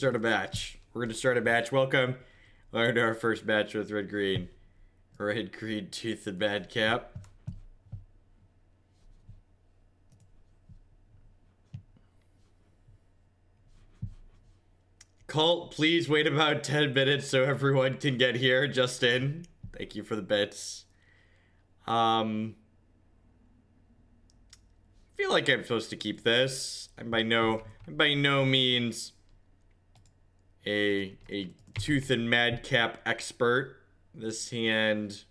Start a batch. We're gonna start a batch. Welcome to our first batch with red green tooth and Madcap. Cult, please wait about 10 minutes so everyone can get here. Justin, thank you for the bits. I feel like I'm supposed to keep this. I'm by no means a tooth and Madcap expert. This hand,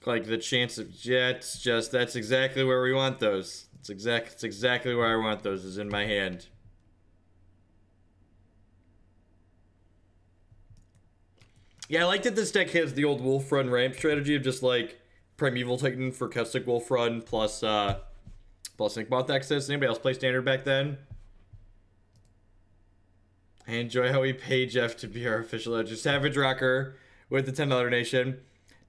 like the chance of jets, just that's exactly where we want those. It's exactly where I want those, is in my hand. Yeah, I like that this deck has the old Wolf Run ramp strategy of just like Primeval Titan for Kessig Wolf Run plus Inkmoth Nexus. Anybody else play Standard back then? I enjoy how we pay Jeff to be our official edge. Savage Rocker with the $10 donation.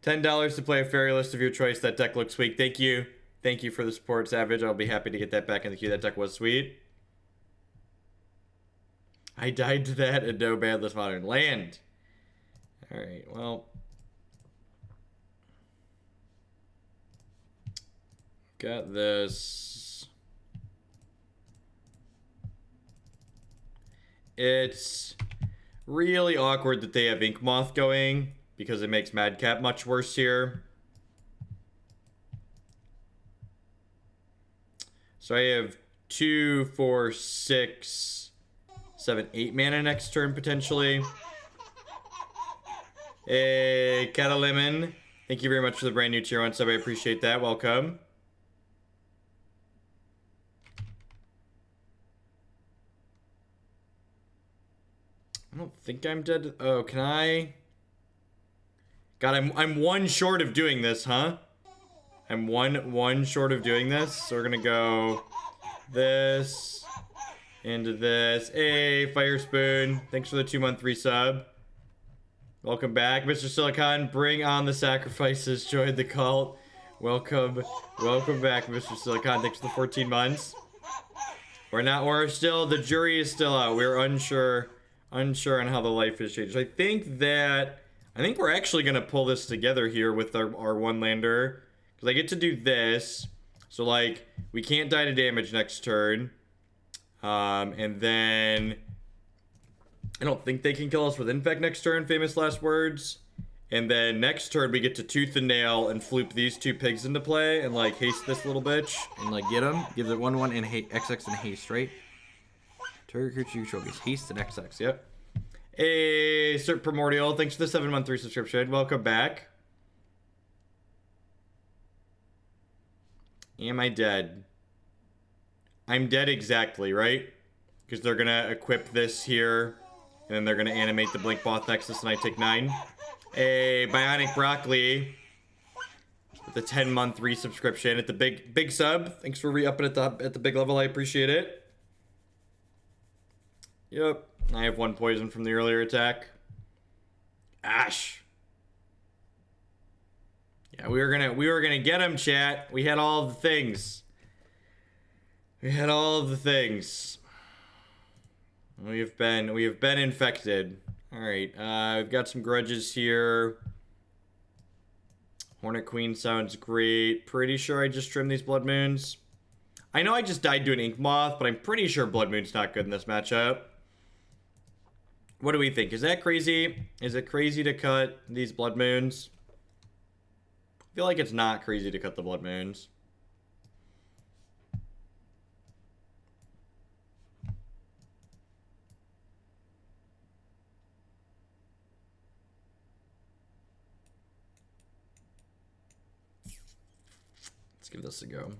$10 to play a fairy list of your choice. That deck looks sweet. Thank you. Thank you for the support, Savage. I'll be happy to get that back in the queue. That deck was sweet. I died to that and no Badless Modern Land. Alright, well. Got this. It's really awkward that they have Inkmoth going because it makes Madcap much worse here. So I have 2, 4, 6, 7, 8 mana next turn potentially. Hey, Catalemon. Thank you very much for the brand new tier 1 sub. I appreciate that. Welcome. I don't think I'm dead. Oh, can I? God, I'm one short of doing this, huh? I'm one short of doing this. So we're gonna go this into this. Hey, Fire Spoon. Thanks for the 2-month resub. Welcome back, Mr. Silicon. Bring on the sacrifices. Join the cult. Welcome back, Mr. Silicon. Thanks for the 14 months. We're still, the jury is still out. We're unsure on how the life is changed. I think we're actually gonna pull this together here with our one lander, because I get to do this, so like we can't die to damage next turn, and then I don't think they can kill us with Infect next turn, famous last words. And then next turn we get to Tooth and Nail and floop these two pigs into play and like haste this little bitch and like get him. Gives it 1/1 and XX and haste, right? Target creature trophies, haste and XX, yep. Hey, Cert Primordial, thanks for the 7-month resubscription. Welcome back. Am I dead? I'm dead exactly, right? Because they're gonna equip this here. And then they're going to animate the Inkmoth Nexus, and I take 9. A Bionic Broccoli with the 10-month resubscription at the big sub. Thanks for re-upping at the big level. I appreciate it. Yep. I have 1 poison from the earlier attack. Ash. Yeah, we were gonna get him, chat. We had all of the things. We have been infected. Alright, we've got some grudges here. Hornet Queen sounds great. Pretty sure I just trimmed these Blood Moons. I know I just died to an Inkmoth, but I'm pretty sure Blood Moon's not good in this matchup. What do we think? Is that crazy? Is it crazy to cut these Blood Moons? I feel like it's not crazy to cut the Blood Moons. Let's give this a go.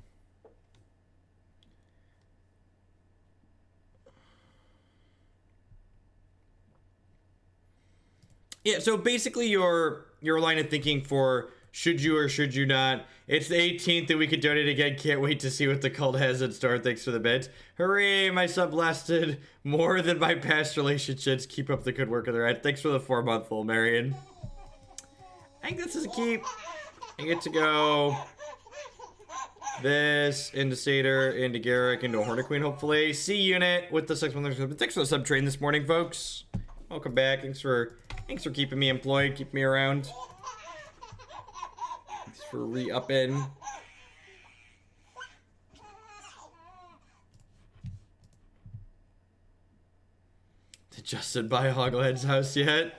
Yeah, so basically your line of thinking for should you or should you not. It's the 18th that we could donate again. Can't wait to see what the cult has in store. Thanks for the bits. Hooray, my sub lasted more than my past relationships. Keep up the good work of the ride. Thanks for the 4-month-old, Marion. I think this is a keep. I get to go this into Satyr, into Garruk, into a Hornet Queen, hopefully. C unit with the 6-1. Thanks for the sub train this morning, folks. Welcome back. Thanks for keeping me employed, keeping me around. Thanks for re-upping. Adjusted by Hooglandia's house yet?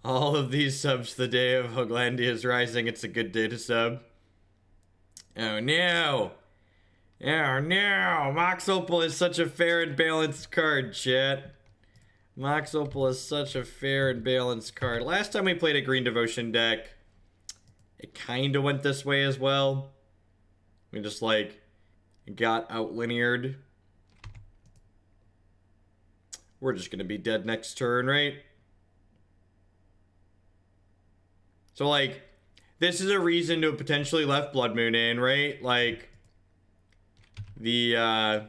All of these subs the day of Hooglandia's rising. It's a good day to sub. Oh no! Oh no! Mox Opal is such a fair and balanced card, chat. Mox Opal is such a fair and balanced card. Last time we played a Green Devotion deck, it kind of went this way as well. We just, like, got out-lineared. We're just gonna be dead next turn, right? So, like, this is a reason to have potentially left Blood Moon in, right? Like, the,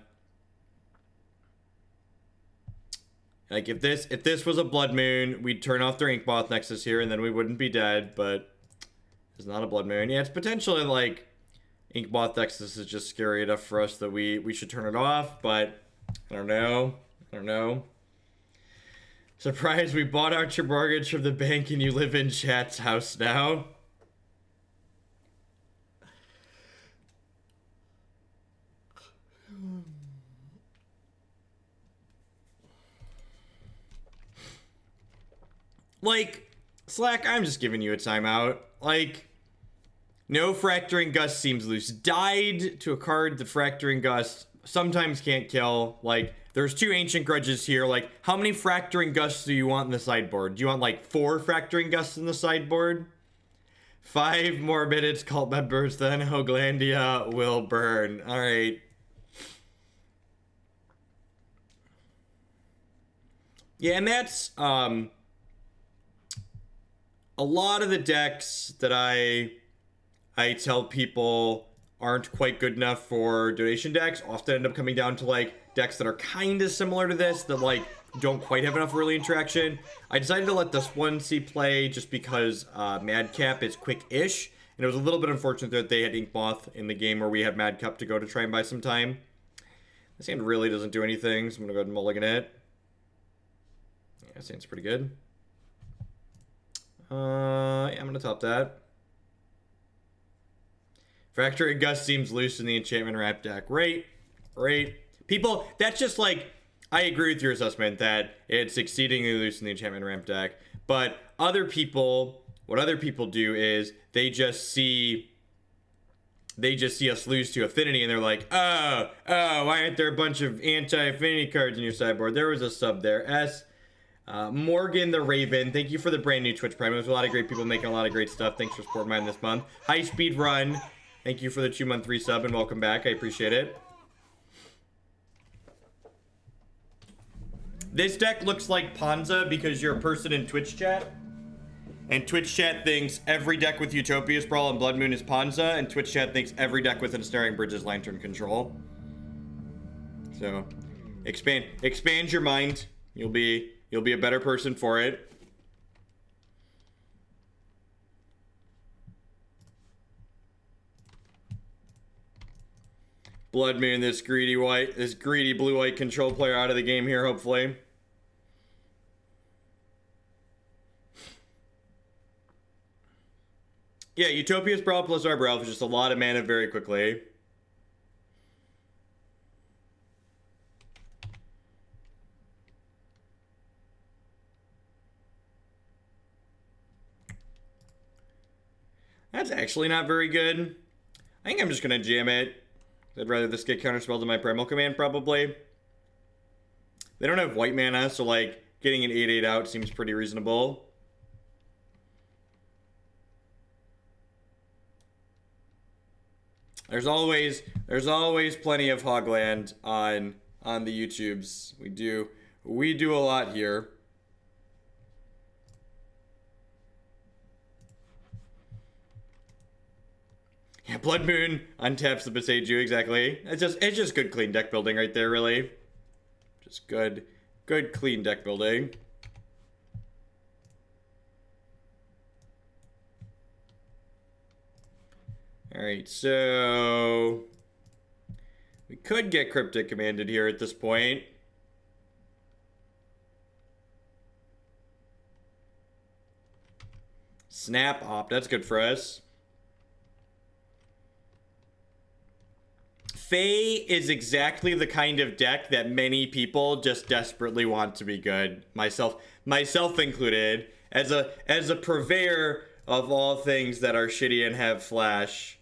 like, if this was a Blood Moon, we'd turn off their Inkmoth Nexus here, and then we wouldn't be dead, but it's not a Blood Moon. Yeah, it's potentially, like, Inkmoth Nexus is just scary enough for us that we should turn it off, but I don't know. I don't know. Surprised we bought out your mortgage from the bank and you live in chat's house now. Like, Slack, I'm just giving you a timeout. Like, no Fracturing Gust seems loose. Died to a card the Fracturing Gust sometimes can't kill. Like, there's 2 Ancient Grudges here. Like, how many Fracturing Gusts do you want in the sideboard? Do you want, like, 4 Fracturing Gusts in the sideboard? 5 more minutes, cult members, then Hooglandia will burn. Alright. Yeah, and that's, a lot of the decks that I tell people aren't quite good enough for donation decks often end up coming down to, like, decks that are kind of similar to this that, like, don't quite have enough early interaction. I decided to let this one see play just because Madcap is quick-ish, and it was a little bit unfortunate that they had Inkmoth in the game where we had Madcap to go to try and buy some time. This hand really doesn't do anything, so I'm gonna go ahead and mulligan it. Yeah, this hand's pretty good. Yeah, I'm gonna top that. Fracturing Gust seems loose in the Enchantment Wrap deck. Right. People, that's just like, I agree with your assessment that it's exceedingly loose in the Enchantment Ramp deck. But other people, what other people do is they just see us lose to Affinity and they're like, oh, why aren't there a bunch of anti-Affinity cards in your sideboard? There was a sub there. Morgan the Raven, thank you for the brand new Twitch Prime. There's a lot of great people making a lot of great stuff. Thanks for supporting mine this month. High Speed Run, thank you for the 2-month resub and welcome back. I appreciate it. This deck looks like Ponza because you're a person in Twitch chat. And Twitch chat thinks every deck with Utopia Sprawl and Blood Moon is Ponza. And Twitch chat thinks every deck with Ensnaring Bridge is Lantern Control. So, expand your mind. You'll be a better person for it. Blood Moon, this greedy blue-white control player out of the game here, hopefully. Yeah, Utopia Sprawl plus Arbor Elf is just a lot of mana very quickly. That's actually not very good. I think I'm just gonna jam it. I'd rather this get counterspelled to my Primal Command, probably. They don't have white mana, so, like, getting an 8/8 out seems pretty reasonable. There's always plenty of Hogland on the YouTubes. We do a lot here. Yeah, Blood Moon untaps the Boseiju, exactly. It's just good clean deck building right there, really. Just good clean deck building. Alright, so we could get Cryptic Commanded here at this point. Snap Op, that's good for us. Fae is exactly the kind of deck that many people just desperately want to be good. Myself included. As a purveyor of all things that are shitty and have flash,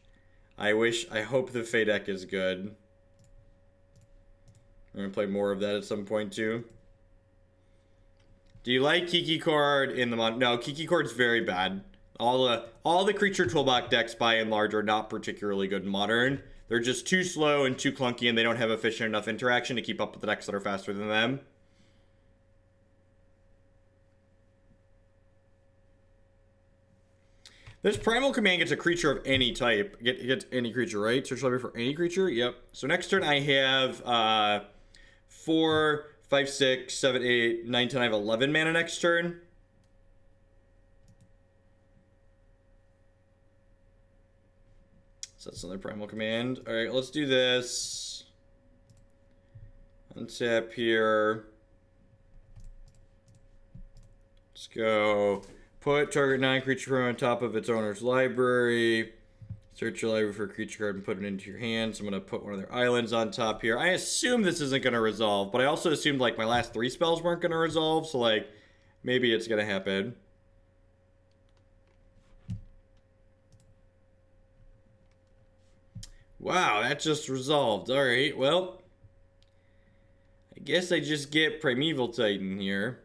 I hope the Fae deck is good. I'm gonna play more of that at some point too. Do you like Kiki Cord in the mod? No, Kiki Cord's very bad. All the creature toolbox decks by and large are not particularly good in modern. They're just too slow and too clunky, and they don't have efficient enough interaction to keep up with the decks that are faster than them. This Primal Command gets a creature of any type. It gets any creature, right? Search library for any creature? Yep. So next turn I have 4, 5, 6, 7, 8, 9, 10. I have 11 mana next turn. So that's another Primal Command. Alright, let's do this. Untap here. Let's go. Put target non-creature on top of its owner's library. Search your library for a creature card and put it into your hand. So I'm going to put one of their islands on top here. I assume this isn't going to resolve, but I also assumed like my last 3 spells weren't going to resolve. So like, maybe it's going to happen. Wow, that just resolved. Alright, well, I guess I just get Primeval Titan here.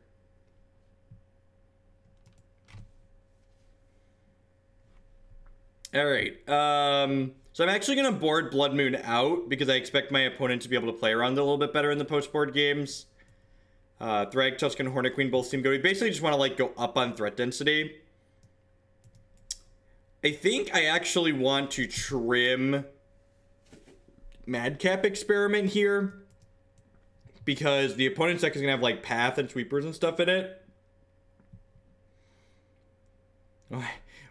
Alright, so I'm actually going to board Blood Moon out because I expect my opponent to be able to play around it a little bit better in the post-board games. Thragtusk and Hornet Queen both seem good. We basically just want to like go up on threat density. I think I actually want to trim Madcap Experiment here because the opponent's deck is gonna have like Path and Sweepers and stuff in it.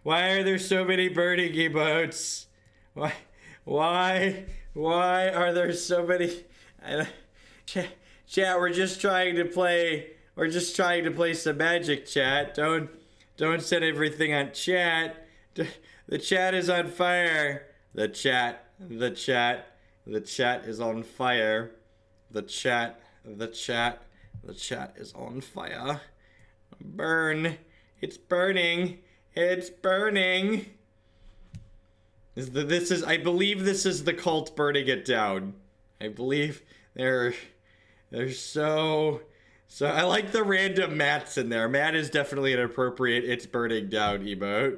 Why are there so many burning emotes? Why are there so many? Chat, we're just trying to play some Magic, chat. Don't set everything on chat. The chat is on fire. The chat is on fire. The chat is on fire. Burn. It's burning. It's burning. I believe this is the cult burning it down. I believe they're so I like the random mats in there. Matt is definitely an appropriate it's burning down emote.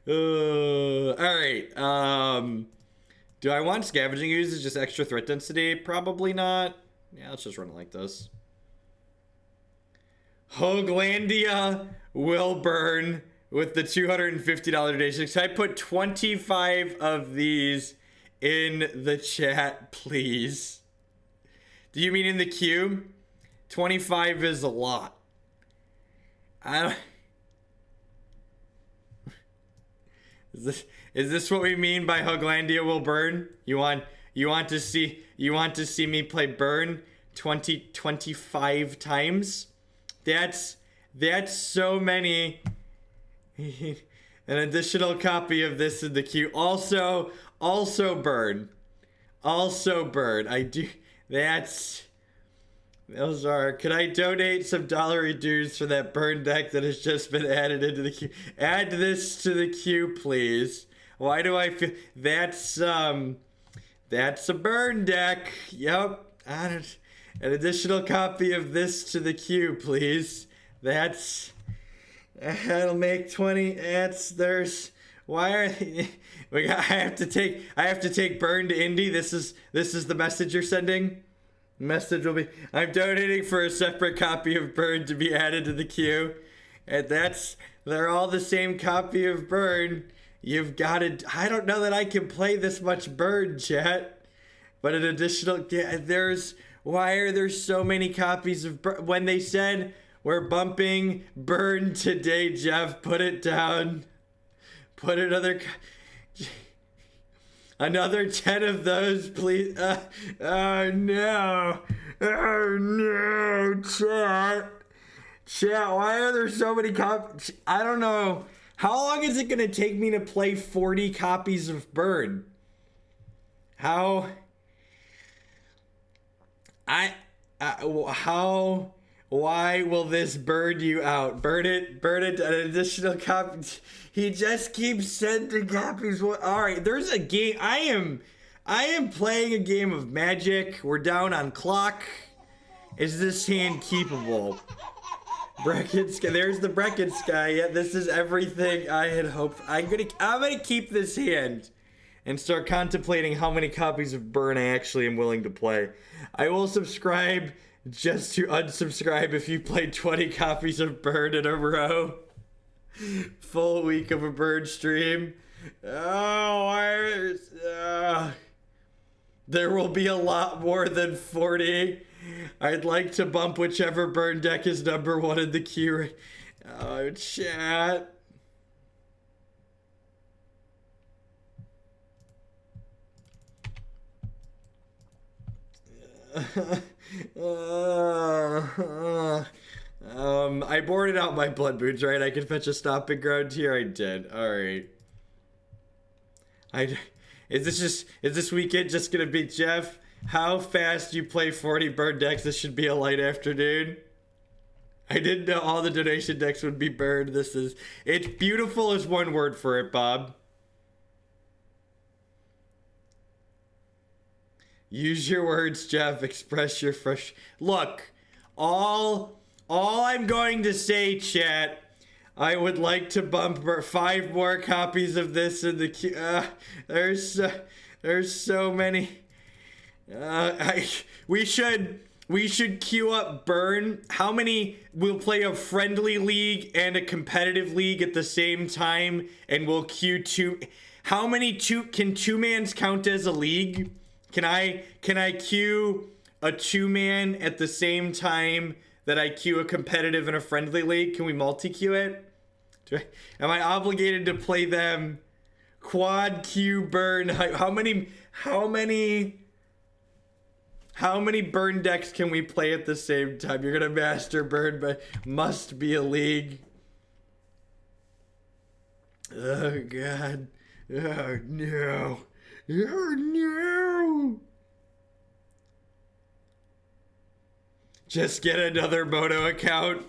Alright, do I want Scavenging Ooze as just extra threat density? Probably not. Yeah, let's just run it like this. Hooglandia will burn with the $250 donation. So I put 25 of these in the chat, please. Do you mean in the queue? 25 is a lot. Is this what we mean by Hooglandia will burn? You want to see me play burn 25 times? That's so many. An additional copy of this in the queue. Also burn. Also burn. I do. Those are. Could I donate some dollary dues for that burn deck that has just been added into the queue? Add this to the queue, please. Why do I feel that's a burn deck? Yep. An additional copy of this to the queue, please. That'll make 20. I have to take burn to Indy. This is the message you're sending. Message will be, I'm donating for a separate copy of Burn to be added to the queue. And they're all the same copy of Burn. You've got to, I don't know that I can play this much Burn, chat. But an additional, why are there so many copies of Burn? When they said, we're bumping Burn today, Jeff, put it down. Put another 10 of those, please. Oh no, chat. Why are there so many copies? I don't know. How long is it gonna take me to play 40 copies of Burn? Why will this burn you out? Burn it, an additional copy. He just keeps sending copies. Alright, there's a game. I am playing a game of Magic. We're down on clock. Is this hand keepable? There's the Bracket Sky. Yeah, this is everything I had hoped. I'm gonna keep this hand and start contemplating how many copies of Burn I actually am willing to play. I will subscribe just to unsubscribe if you played 20 copies of Burn in a row. Full week of a Burn stream. There will be a lot more than 40. I'd like to bump whichever Burn deck is number 1 in the queue. Oh, chat. I boarded out my blood moons, right? I can fetch a Stomping Ground here. I did. Alright. Is this weekend just gonna be Jeff? How fast you play 40 Burn decks? This should be a light afternoon. I didn't know all the donation decks would be burned. It's beautiful is one word for it, Bob. Use your words, Jeff. Express your fresh. Look, all I'm going to say, chat. I would like to bump 5 more copies of this in the queue. There's so many. We should queue up Burn. How many? We'll play a friendly league and a competitive league at the same time, and we'll queue 2. How many can 2-mans count as a league? Can I queue a 2-man at the same time that I queue a competitive and a friendly league? Can we multi-queue it? Am I obligated to play them quad queue Burn? How many Burn decks can we play at the same time? You're gonna master Burn, but must be a league. Oh god. Oh no. Oh no! Just get another Moto account.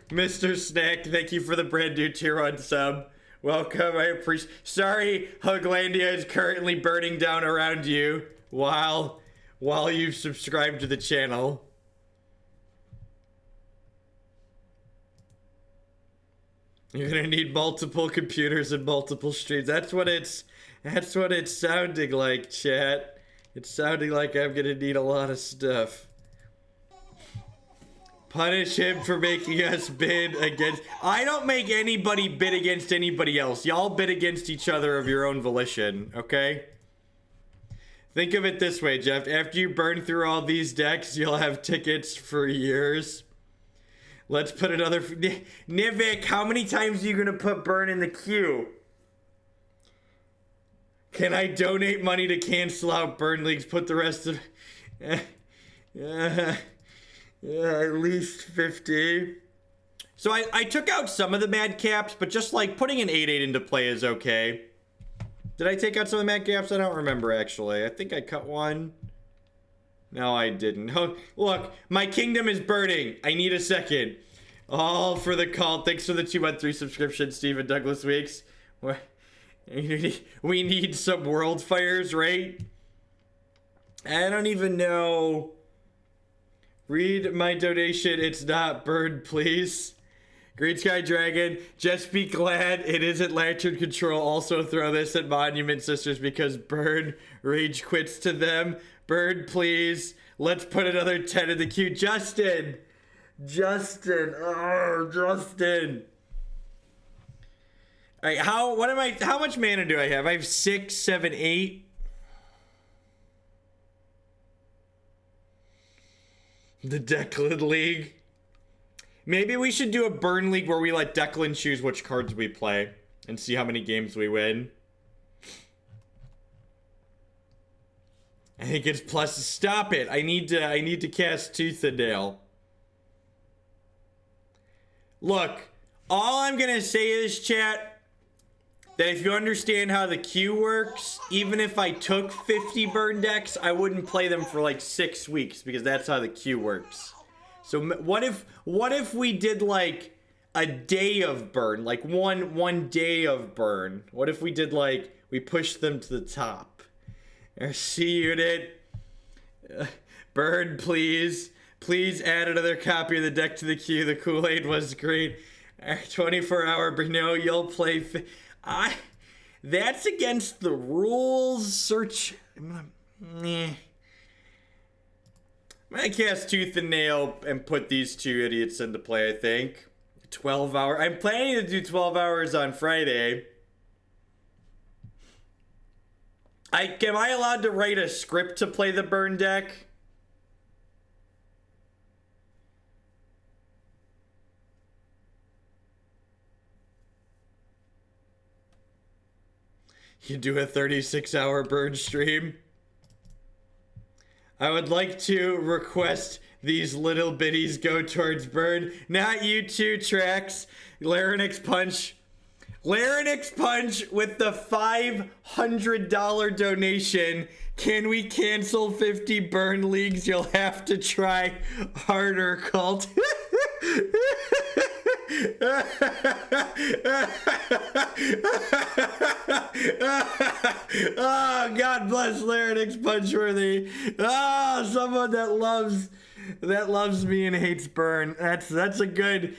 Mr. Snack, thank you for the brand new tier 1 sub. Welcome, I appreciate. Sorry, Hooglandia is currently burning down around you while you've subscribed to the channel. You're gonna need multiple computers and multiple streams. That's what it's sounding like, chat. It's sounding like I'm gonna need a lot of stuff. Punish him for making us bid against. I don't make anybody bid against anybody else. Y'all bid against each other of your own volition, okay? Think of it this way, Jeff. After you burn through all these decks, you'll have tickets for years. Let's put another... Nivik, how many times are you going to put Burn in the queue? Can I donate money to cancel out Burn leagues? Put the rest of... at least 50. So I took out some of the Madcaps, but just like putting an 8/8 into play is okay. Did I take out some of the Madcaps? I don't remember, actually. I think I cut one. No, I didn't. Oh, look, my kingdom is burning. I need a second. All for the cult. Thanks for the 2-month-3 subscription, Stephen Douglas Weeks. We need some world fires, right? I don't even know. Read my donation. It's not burned, please. Green Sky Dragon, just be glad it isn't Lantern Control. Also throw this at Monument Sisters because Burn rage quits to them. Bird, please. Let's put another 10 in the queue. Justin. Oh, Justin. All right, how much mana do I have? I have 6, 7, 8. The Declan League. Maybe we should do a burn league where we let Declan choose which cards we play and see how many games we win. I think it's plus. Stop it. I need to cast Tooth and Nail. Look, all I'm gonna say is, chat, that if you understand how the queue works, even if I took 50 burn decks, I wouldn't play them for like 6 weeks because that's how the queue works. So what if we did like a day of burn, like one day of burn? What if we did like we pushed them to the top? C unit, burn, please. Please add another copy of the deck to the queue. The Kool-Aid was great. 24-hour Brino, you'll play. That's against the rules. Search. I'm gonna cast Tooth and Nail and put these two idiots into play, I think. 12 hour. I'm planning to do 12 hours on Friday. Am I allowed to write a script to play the burn deck? You do a 36-hour burn stream. I would like to request these little bitties go towards burn. Not you two, Trax. Larynx Punch. Larynx Punch with the $500 donation. Can we cancel 50 burn leagues? You'll have to try harder, Cult. Oh, God bless Larynx Punchworthy. Oh, someone that loves me and hates burn. That's a good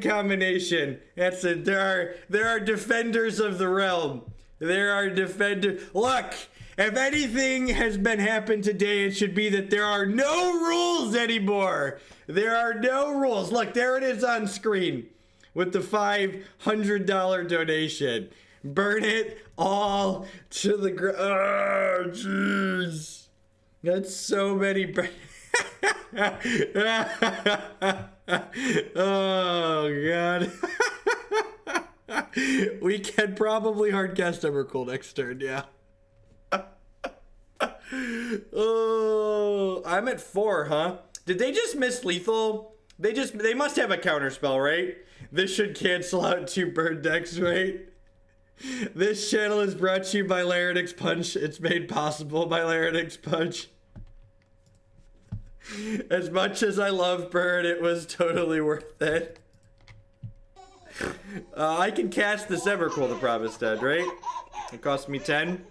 combination. There are defenders of the realm. There are defenders. Look, if anything has been happened today, it should be that there are no rules anymore. There are no rules. Look, there it is on screen with the $500 donation. Burn it all to the ground. Oh, jeez. That's so many. Oh, God. We can probably hardcast Emrakul next turn, yeah. Oh, I'm at 4, huh? Did they just miss lethal? They must have a counterspell, right? This should cancel out 2 burn decks, right? This channel is brought to you by Larynx Punch. It's made possible by Larynx Punch. As much as I love burn, it was totally worth it. I can cast this Emrakul, the Promised Dead, right? It cost me 10.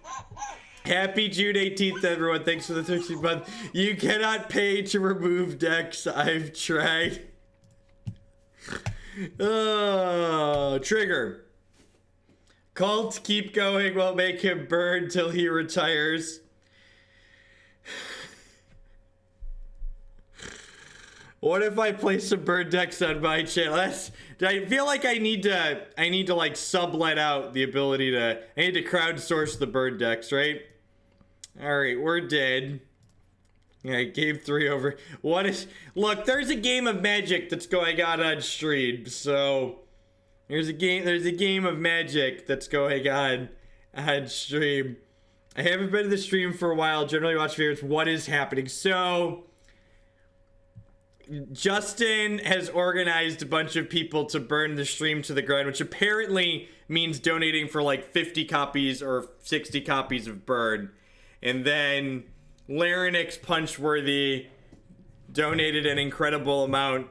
Happy June 18th, everyone. Thanks for the 13th month. You cannot pay to remove decks. I've tried. Oh, trigger. Cult, keep going. We'll make him burn till he retires. What if I play some burn decks on my channel? I feel like I need to like sublet out the ability I need to crowdsource the burn decks, right? Alright, we're dead. Yeah, game 3 over. Look, there's a game of Magic that's going on stream, so there's a game of Magic that's going on stream. I haven't been to the stream for a while, generally watch videos. What is happening? So Justin has organized a bunch of people to burn the stream to the ground, which apparently means donating for like 50 copies or 60 copies of burn. And then Larynx Punchworthy donated an incredible amount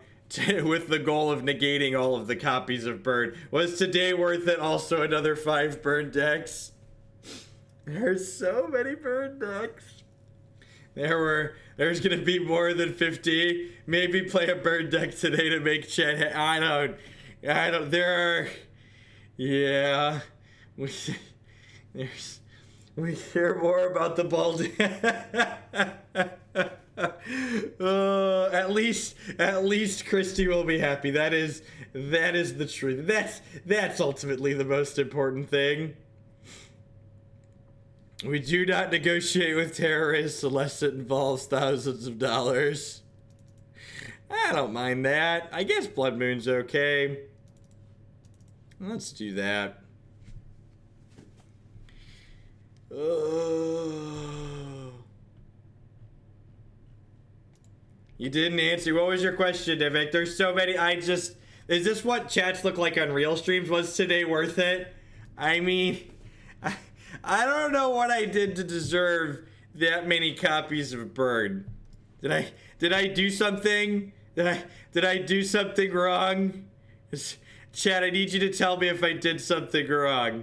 with the goal of negating all of the copies of burn. Was today worth it? Also another 5 burn decks. There's so many burn decks. There's gonna be more than 50. Maybe play a burn deck today to make chat. I don't. There are. Yeah. We hear more about the bald. At least Christy will be happy. That is the truth. That's ultimately the most important thing. We do not negotiate with terrorists unless it involves thousands of dollars. I don't mind that. I guess Blood Moon's okay. Let's do that. You didn't answer. What was your question, Divik? There's so many. Is this what chats look like on real streams? Was today worth it? I mean, I don't know what I did to deserve that many copies of Burn. Did I do something? Did I do something wrong? Chat, I need you to tell me if I did something wrong.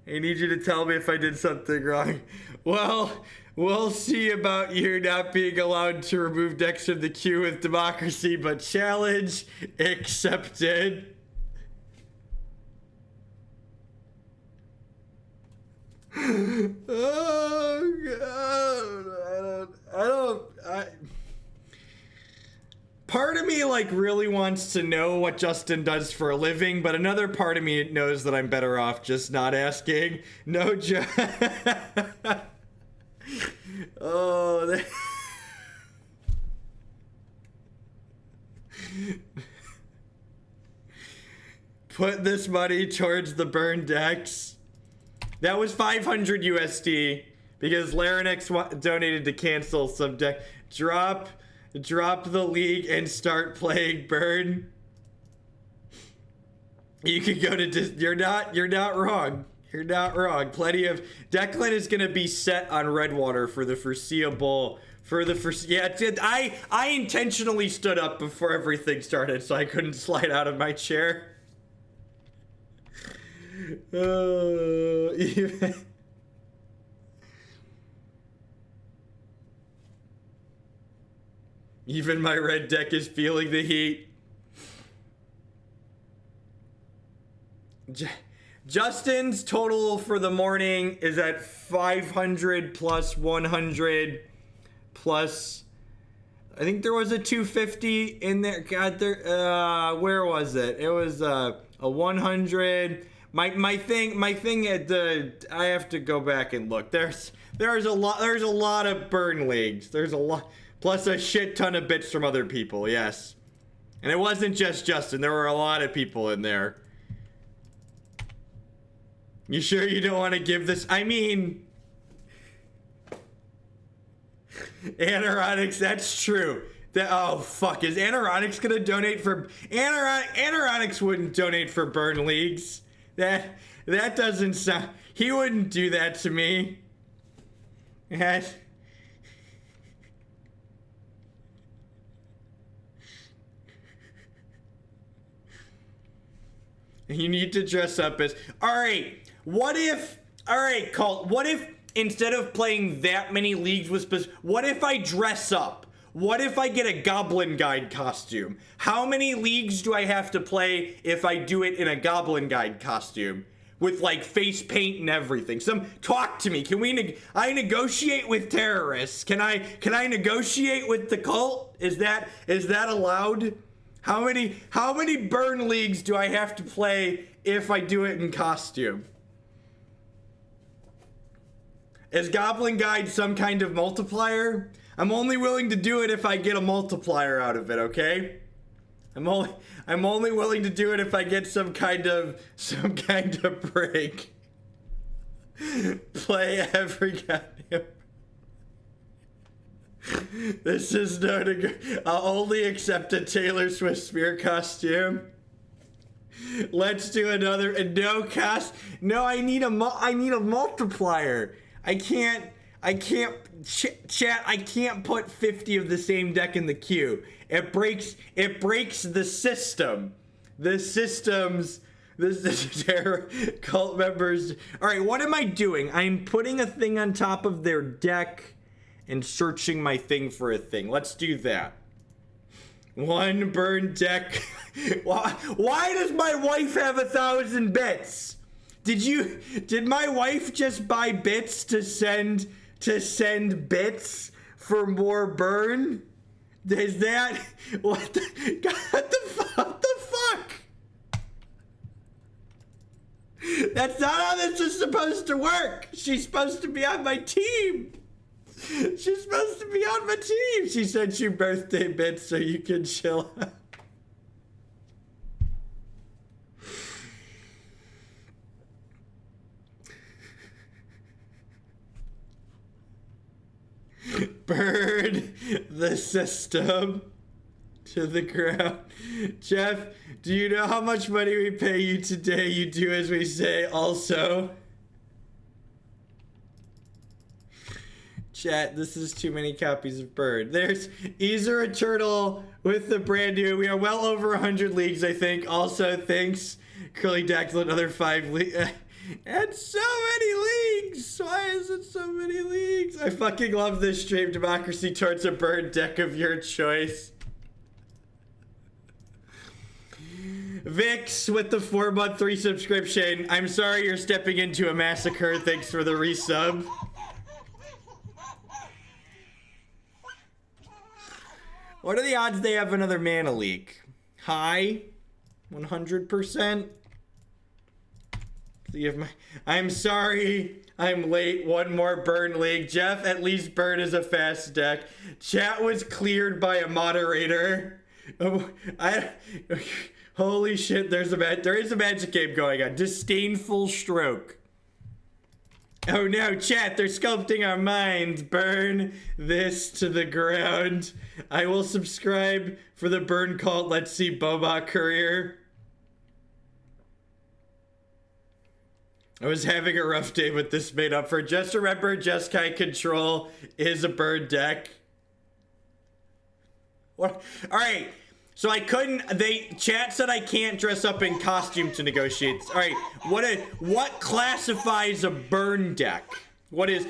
I need you to tell me if I did something wrong. Well, we'll see about you not being allowed to remove decks from the queue with democracy, but challenge accepted. Oh, God. Part of me, like, really wants to know what Justin does for a living, but another part of me knows that I'm better off just not asking. No joke. Oh, put this money towards the burn decks. That was 500 USD because Larynx donated to cancel some deck. Drop the league and start playing burn. You could go to you're not wrong. You're not wrong. Plenty of Declan is gonna be set on Redwater for the foreseeable. Yeah, I intentionally stood up before everything started so I couldn't slide out of my chair. Even my red deck is feeling the heat. Justin's total for the morning is at 500 plus 100 plus. I think there was a 250 in there. God, where was it? It was a 100. My thing at the. I have to go back and look. There's a lot of burn leagues. There's a lot. Plus a shit ton of bits from other people, yes. And it wasn't just Justin, there were a lot of people in there. You sure you don't want to give this? I mean... Anoronics, that's true. Oh, fuck, is Anoronics gonna donate for... Anoronics wouldn't donate for burn leagues. That doesn't sound... He wouldn't do that to me. You need to dress up as... Alright, what if... Alright, Colt, what if instead of playing that many leagues with... What if I dress up? What if I get a Goblin Guide costume? How many leagues do I have to play if I do it in a Goblin Guide costume? With, like, face paint and everything. Talk to me. Can we... I negotiate with terrorists. Can I negotiate with the cult? Is that allowed? How many burn leagues do I have to play if I do it in costume? Is Goblin Guide some kind of multiplier? I'm only willing to do it if I get a multiplier out of it, okay? I'm only willing to do it if I get some kind of break. Play every goddamn... This is I'll only accept a Taylor Swift spear costume. Let's do another. No, I need a multiplier. I can't chat. I can't put 50 of the same deck in the queue. It breaks the system. The cult members. All right, what am I doing? I'm putting a thing on top of their deck and searching my thing for a thing. Let's do that. One burn deck. Why does my wife have 1,000 bits? Did my wife just buy bits to send bits for more burn? Is that what the fuck? That's not how this is supposed to work. She's supposed to be on my team. She's supposed to be on my team. She sent you birthday bits so you can chill out. Burn the system to the ground. Jeff, do you know how much money we pay you today? You do as we say also. Chat, this is too many copies of Bird. There's Ezra Turtle with the brand new. We are well over 100 leagues, I think. Also, thanks, Curly Dactyl, another 5 leagues. And so many leagues! Why is it so many leagues? I fucking love this stream. Democracy towards a Bird deck of your choice. Vix with the 4-month resubscription. I'm sorry you're stepping into a massacre. Thanks for the resub. What are the odds they have another mana leak? High? 100%? I'm sorry I'm late. One more burn league. Jeff, at least burn is a fast deck. Chat was cleared by a moderator. Oh, holy shit, there is a magic game going on. Disdainful Stroke. Oh no, chat, they're sculpting our minds. Burn this to the ground. I will subscribe for the burn cult. Let's see Boba career. I was having a rough day with this made up for. Just remember, Jeskai Control is a bird deck. What? All right. So I couldn't. Chat said I can't dress up in costume to negotiate. All right. What classifies a burn deck? What is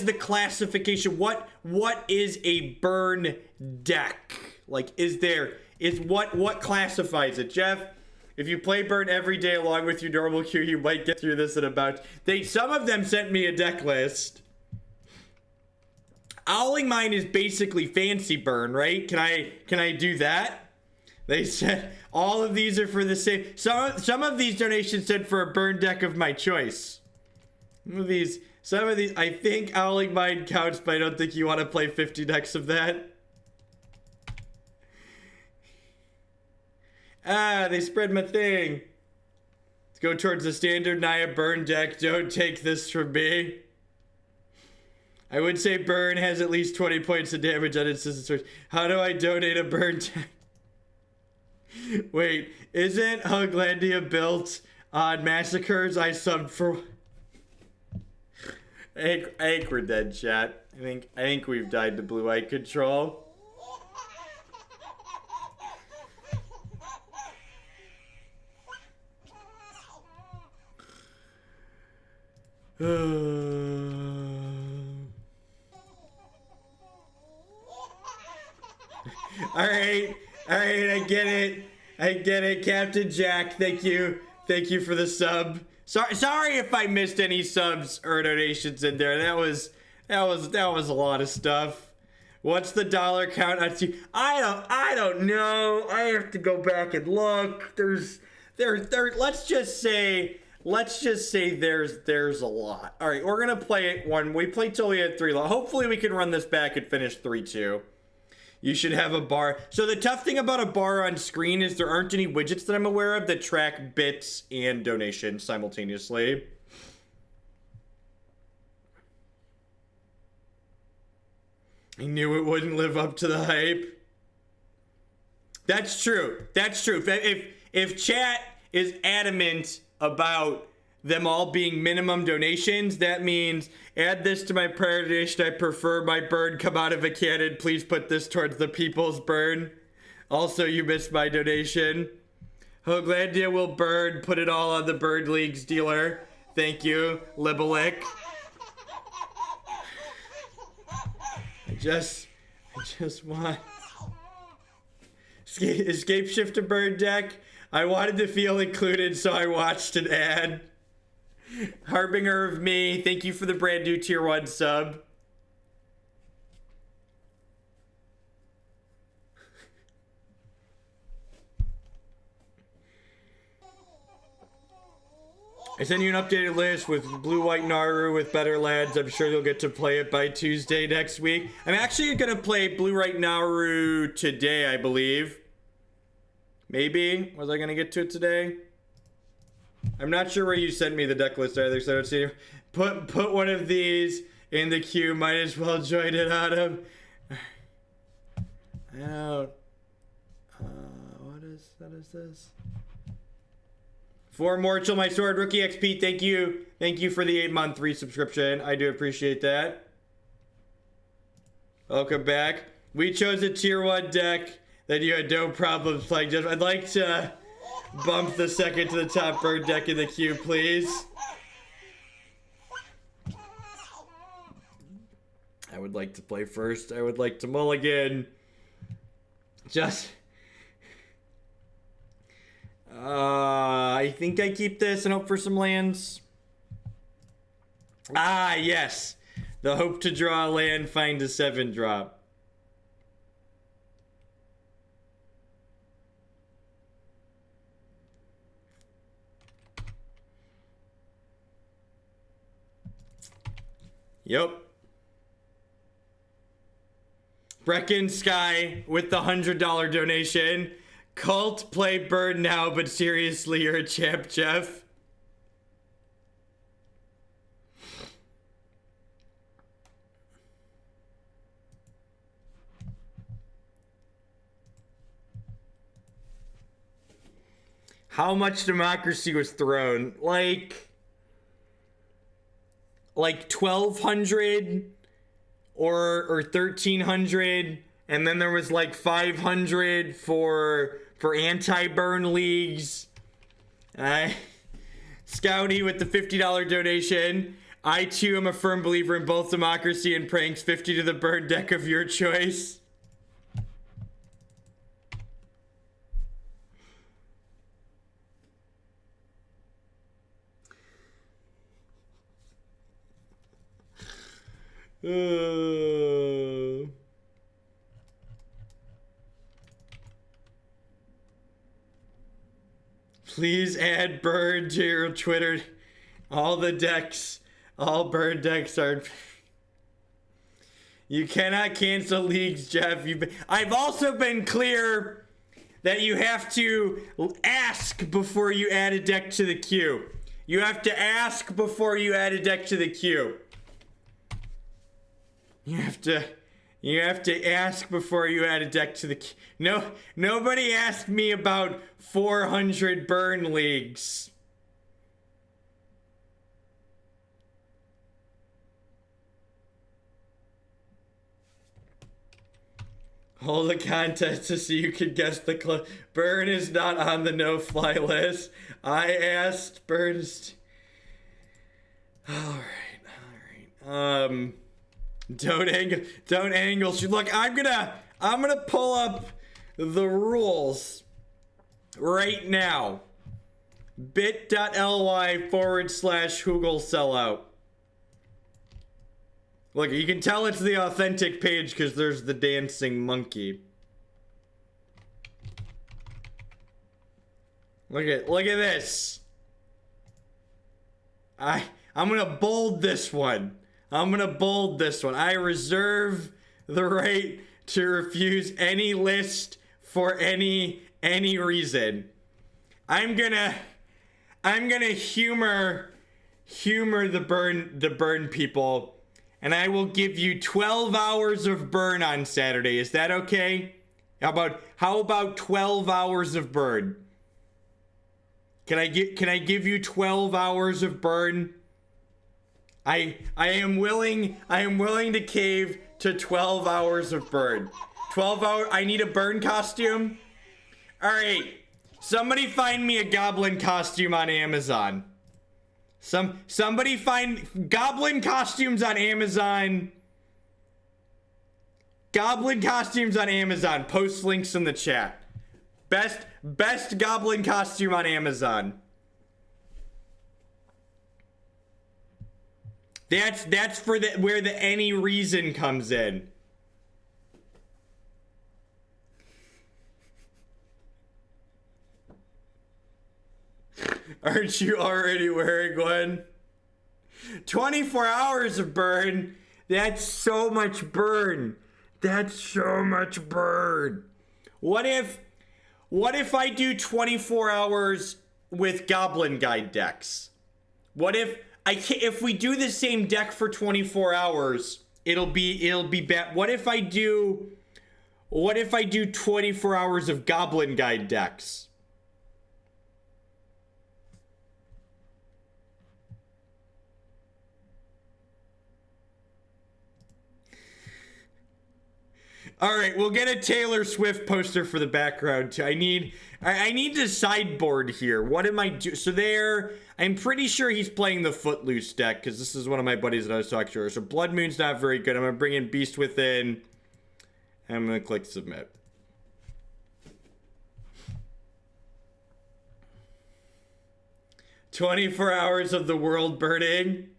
the classification? What is a burn deck? Like, what classifies it, Jeff? If you play burn every day along with your normal queue, you might get through this in about... Some of them sent me a deck list. Owling Mine is basically fancy burn, right? Can I do that? They said all of these are for the same... Some of these donations said for a burn deck of my choice. Some of these... I think Owling Mine counts, but I don't think you want to play 50 decks of that. Ah, they spread my thing. Let's go towards the standard Naya burn deck. Don't take this from me. I would say burn has at least 20 points of damage on its source. How do I donate a burn deck? Wait, isn't Hooglandia built on massacres? I subbed for... I think we're dead, chat. I think we've died to blue-eye control. All right, I get it, Captain Jack. Thank you for the sub. Sorry if I missed any subs or donations in there. That was a lot of stuff. What's the dollar count? I don't know. I have to go back and look. Let's just say there's a lot. All right, we're gonna play it one. We played till we had 3. Hopefully we can run this back and finish 3-2. You should have a bar. So the tough thing about a bar on screen is there aren't any widgets that I'm aware of that track bits and donations simultaneously. I knew it wouldn't live up to the hype. That's true. If chat is adamant about them all being minimum donations, that means add this to my prior donation. I prefer my burn come out of a cannon. Please put this towards the people's burn. Also, you missed my donation. Hooglandia will burn. Put it all on the Bird League's dealer. Thank you, Libelic. I just want... Escape Shift to Bird deck. I wanted to feel included, so I watched an ad. Harbinger of Me, thank you for the brand new tier 1 sub. I sent you an updated list with blue-white Naru with better lads. I'm sure you'll get to play it by Tuesday next week. I'm actually going to play blue-white Naru today, I believe. Maybe. Was I going to get to it today? I'm not sure where you sent me the deck list either, so I don't see you. Put one of these in the queue. Might as well join it out of. I don't. What is this? 4 Mortal, my sword, rookie XP. Thank you. Thank you for the 8-month resubscription. I do appreciate that. Welcome back. We chose a tier 1 deck that you had no problems playing. I'd like to bump the second to the top bird deck in the queue, please. I would like to play first. I would like to mulligan. I think I keep this and hope for some lands. Ah, yes. The hope to draw a land, find a 7-drop. Yep. Brecken Sky with the $100 donation. Cult, play bird now, but seriously, you're a champ, Jeff. How much democracy was thrown? Like 1,200 or 1,300, and then there was like 500 for anti-burn leagues. Scouty with the $50 donation. I too am a firm believer in both democracy and pranks. 50 to the burn deck of your choice. Please add bird to your Twitter. All the decks, all bird decks are. You cannot cancel leagues, Jeff. I've also been clear that you have to ask before you add a deck to the queue. You have to ask before you add a deck to the queue. You have to ask before you add a deck to the No, nobody asked me about 400 burn leagues. Hold a contest to see who can guess the club. Burn is not on the no-fly list. I asked Burns. All right. Don't angle. Look, I'm gonna pull up the rules right now. bit.ly/Hoogle sellout. Look, you can tell it's the authentic page because there's the dancing monkey. Look at this. I'm gonna bold this one. I reserve the right to refuse any list for any reason. I'm gonna humor the burn people, and I will give you 12 hours of burn on Saturday. Is that okay? How about 12 hours of burn? Can I give you 12 hours of burn? I am willing to cave to 12 hours of burn. 12 hours. I need a burn costume. All right. Somebody find me a goblin costume on Amazon. Somebody find goblin costumes on Amazon. Goblin costumes on Amazon. Post links in the chat. Best goblin costume on Amazon. That's for the where the any reason comes in. Aren't you already wearing one? 24 hours of burn. That's so much burn. That's so much burn. What if I do 24 hours with Goblin Guide decks? What if we do the same deck for 24 hours, it'll be bad. What if I do 24 hours of Goblin Guide decks? All right, we'll get a Taylor Swift poster for the background too. I need to sideboard here. What am I do? So I'm pretty sure he's playing the Footloose deck because this is one of my buddies that I was talking to. So Blood Moon's not very good. I'm gonna bring in Beast Within. I'm gonna click submit. "24 hours of the world burning."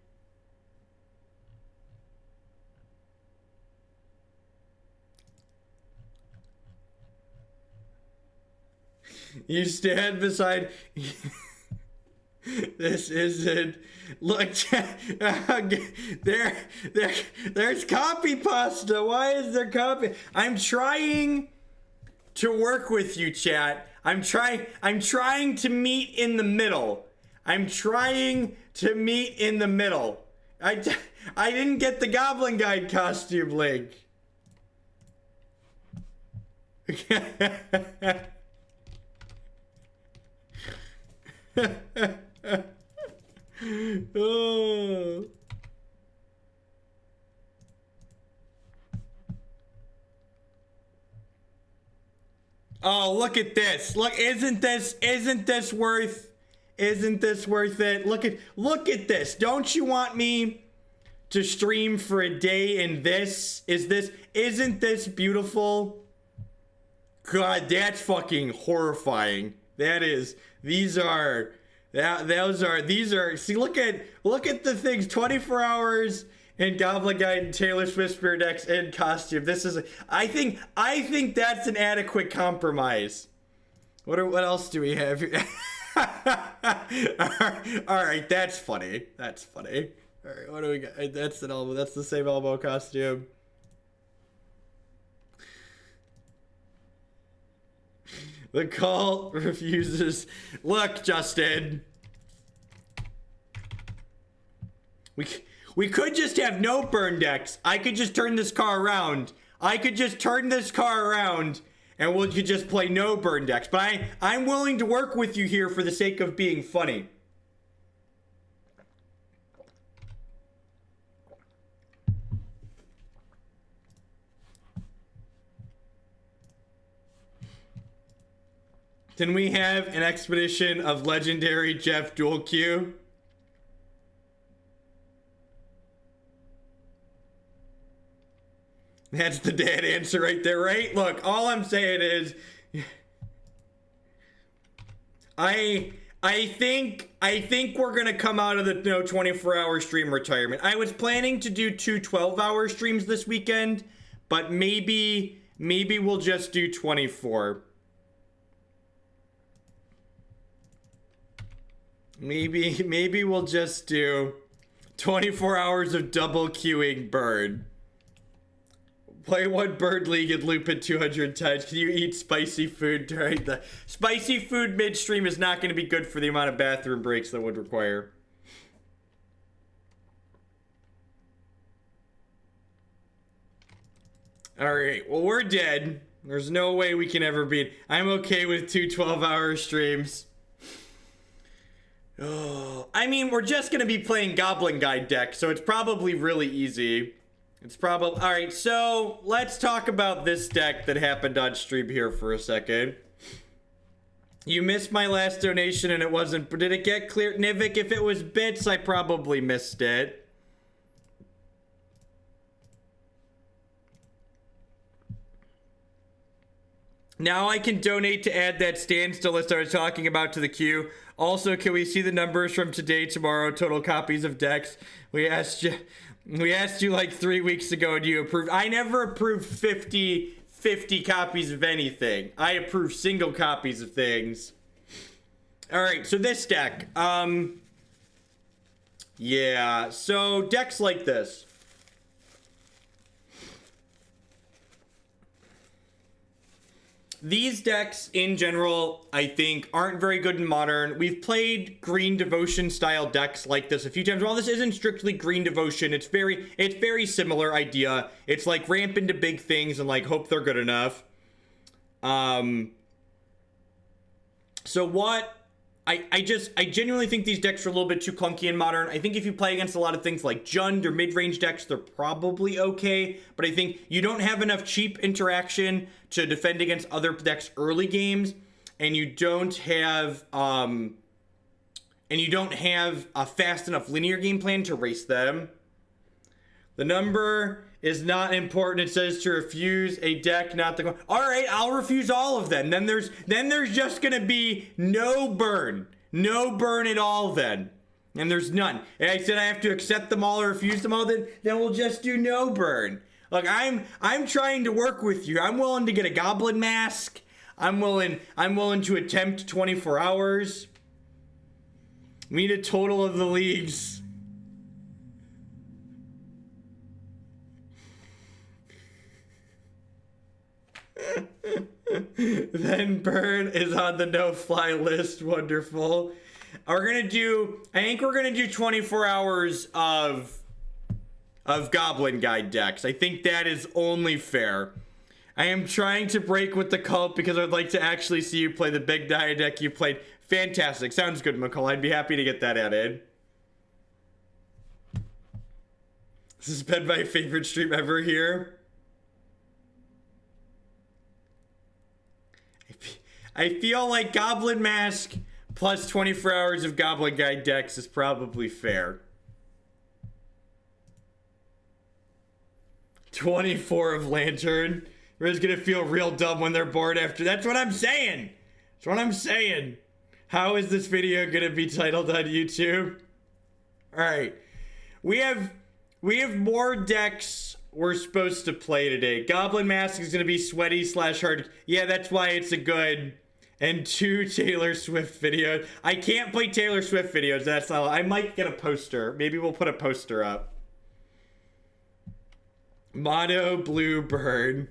You stand beside. This isn't. Look, there's copy pasta. Why is there copy? I'm trying to work with you, chat. I'm trying to meet in the middle. I'm trying to meet in the middle. I didn't get the Goblin Guide costume link. Oh, look at this. Look, isn't this worth it? Look at this. Don't you want me to stream for a day in this? Isn't this beautiful? God, that's fucking horrifying. That is. These are. See, look at the things. 24 hours in Goblin Guide and Taylor Swift Spirit decks and costume. This is. I think that's an adequate compromise. What else do we have here? All right, that's funny. That's funny. All right, what do we got? That's an elbow. That's the same elbow costume. The call refuses. Look, Justin. We could just have no burn decks. I could just turn this car around. And we could just play no burn decks. But I'm willing to work with you here for the sake of being funny. Can we have an expedition of legendary Jeff dual Q? That's the dead answer right there, right? Look, all I'm saying is I think we're gonna come out of the 24-hour stream retirement. I was planning to do 2 12-hour streams this weekend, but maybe we'll just do 24. Maybe we'll just do 24 hours of double queuing bird. Play one bird league and loop it 200 times. Can you eat spicy food during the... Spicy food midstream is not going to be good for the amount of bathroom breaks that would require. Alright, well, we're dead. There's no way we can ever beat... I'm okay with 2 12-hour streams. Oh, I mean, we're just going to be playing Goblin Guide deck, so it's probably really easy. It's probably... Alright, so let's talk about this deck that happened on stream here for a second. You missed my last donation and it wasn't... Did it get clear? Nivik, if it was bits, I probably missed it. Now I can donate to add that standstill list I was talking about to the queue. Also, can we see the numbers from today, tomorrow, total copies of decks? We asked you like 3 weeks ago, and you approved. I never approved 50 copies of anything. I approve single copies of things. All right, so this deck. Yeah, so decks like this. These decks, in general, I think, aren't very good in Modern. We've played Green Devotion style decks like this a few times. While this isn't strictly Green Devotion, it's very similar idea. It's like ramp into big things and like hope they're good enough. So what? I genuinely think these decks are a little bit too clunky in Modern. I think if you play against a lot of things like Jund or mid-range decks, they're probably okay. But I think you don't have enough cheap interaction to defend against other decks early games, and you don't have a fast enough linear game plan to race them. The number is not important. It says to refuse a deck, not the... All right, I'll refuse all of them. Then there's just gonna be no burn. No burn at all then. And there's none. And I said I have to accept them all or refuse them all, then we'll just do no burn. Look, I'm trying to work with you. I'm willing to get a Goblin Mask. I'm willing to attempt 24 hours. We need a total of the leagues. Then burn is on the no-fly list. Wonderful. I think we're gonna do 24 hours of Goblin Guide decks. I think that is only fair. I am trying to break with the cult because I'd like to actually see you play the big Dia deck you played. Fantastic. Sounds good, McCall. I'd be happy to get that added. This has been my favorite stream ever here. I feel like Goblin Mask plus 24 hours of Goblin Guide decks is probably fair. 24 of Lantern. Everyone's gonna feel real dumb when they're bored after. That's what I'm saying. That's what I'm saying. How is this video gonna be titled on YouTube? All right, we have more decks we're supposed to play today. Goblin Mask is gonna be sweaty / hard. Yeah, that's why it's a good. And 2 Taylor Swift videos. I can't play Taylor Swift videos. That's not. I might get a poster. Maybe we'll put a poster up. Mono Blue Bird.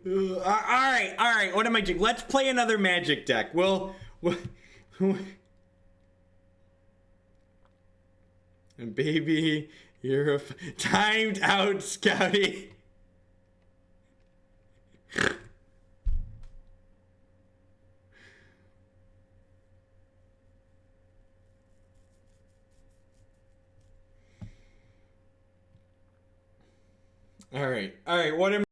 All right. What am I doing? Let's play another Magic deck. Baby, you're timed out, Scouty. All right. What am